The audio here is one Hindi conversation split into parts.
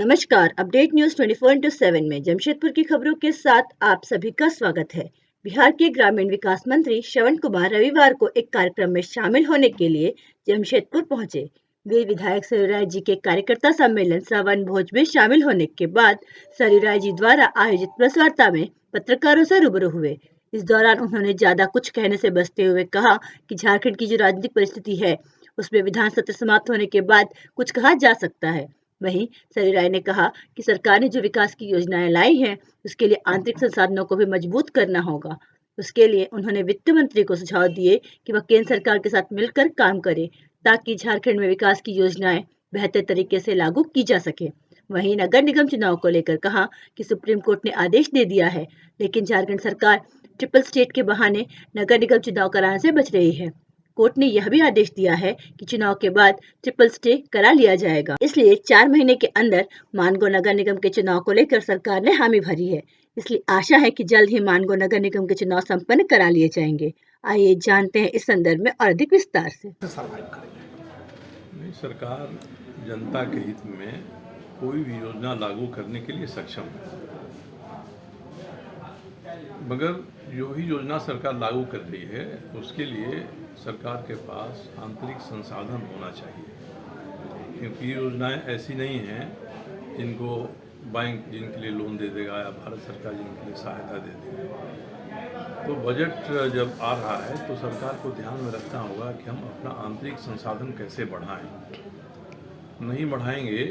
नमस्कार। अपडेट न्यूज 24/7 में जमशेदपुर की खबरों के साथ आप सभी का स्वागत है। बिहार के ग्रामीण विकास मंत्री श्रवण कुमार रविवार को एक कार्यक्रम में शामिल होने के लिए जमशेदपुर पहुंचे। वे विधायक सरयू राय जी के कार्यकर्ता सम्मेलन श्रवण भोज में शामिल होने के बाद सरयू राय जी द्वारा आयोजित प्रेस वार्ता में पत्रकारों से रूबरू हुए। इस दौरान उन्होंने ज्यादा कुछ कहने से बचते हुए कहा कि झारखंड की जो राजनीतिक परिस्थिति है उसमें विधान सत्र समाप्त होने के बाद कुछ कहा जा सकता है। वहीं सरयू राय ने कहा कि सरकार ने जो विकास की योजनाएं लाई हैं उसके लिए आंतरिक संसाधनों को भी मजबूत करना होगा। उसके लिए उन्होंने वित्त मंत्री को सुझाव दिए कि वह केंद्र सरकार के साथ मिलकर काम करे ताकि झारखंड में विकास की योजनाएं बेहतर तरीके से लागू की जा सके। वहीं नगर निगम चुनाव को लेकर कहा कि सुप्रीम कोर्ट ने आदेश दे दिया है, लेकिन झारखंड सरकार ट्रिपल स्टेट के बहाने नगर निगम चुनाव कराने से बच रही है। कोर्ट ने यह भी आदेश दिया है कि चुनाव के बाद ट्रिपल स्टे करा लिया जाएगा, इसलिए 4 महीने के अंदर मानगो नगर निगम के चुनाव को लेकर सरकार ने हामी भरी है। इसलिए आशा है कि जल्द ही मानगो नगर निगम के चुनाव संपन्न करा लिए जाएंगे। आइए जानते हैं इस संदर्भ में और अधिक विस्तार से। नहीं, सरकार जनता के हित में कोई भी योजना लागू करने के लिए सक्षम है, मगर जो ही योजना सरकार लागू कर रही है उसके लिए सरकार के पास आंतरिक संसाधन होना चाहिए, क्योंकि ये योजनाएं ऐसी नहीं हैं जिनको बैंक जिनके लिए लोन दे देगा या भारत सरकार जिनके लिए सहायता दे देगी। तो बजट जब आ रहा है तो सरकार को ध्यान में रखना होगा कि हम अपना आंतरिक संसाधन कैसे बढ़ाएं। नहीं बढ़ाएंगे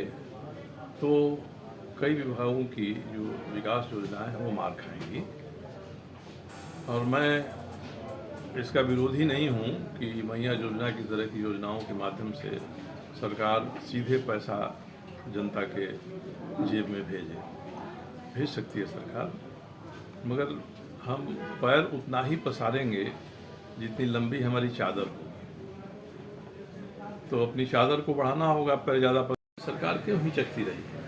तो कई विभागों की जो विकास योजनाएं हैं वो मार खाएंगी। और मैं इसका विरोधी नहीं हूँ कि मैया योजना की तरह की योजनाओं के माध्यम से सरकार सीधे पैसा जनता के जेब में भेज सकती है सरकार, मगर हम पैर उतना ही पसारेंगे जितनी लंबी हमारी चादर होगी। तो अपनी चादर को बढ़ाना होगा, पैर ज़्यादा सरकार क्यों हिचकती रही है।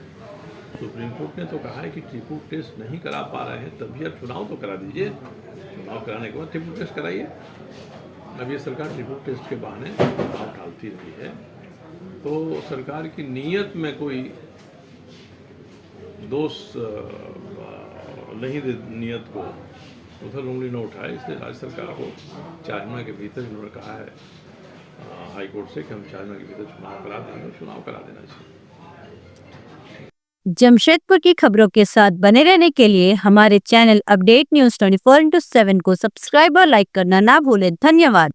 सुप्रीम कोर्ट ने तो कहा है कि ट्रिपल टेस्ट नहीं करा पा रहे हैं, तभी अब चुनाव तो करा दीजिए। चुनाव कराने के बाद ट्रिपल टेस्ट कराइए। अब ये सरकार ट्रिपल टेस्ट के बहाने चुनाव टालती रही है, तो सरकार की नीयत में कोई दोष नहीं दे, नीयत को उधर उंगली न उठाए। इसलिए राज्य सरकार को 4 महीने के भीतर इन्होंने कहा है हाई कोर्ट से कि हम 4 महीने के भीतर चुनाव करा देंगे, चुनाव करा देना चाहिए। जमशेदपुर की खबरों के साथ बने रहने के लिए हमारे चैनल अपडेट न्यूज 24/7 को सब्सक्राइब और लाइक करना ना भूलें। धन्यवाद।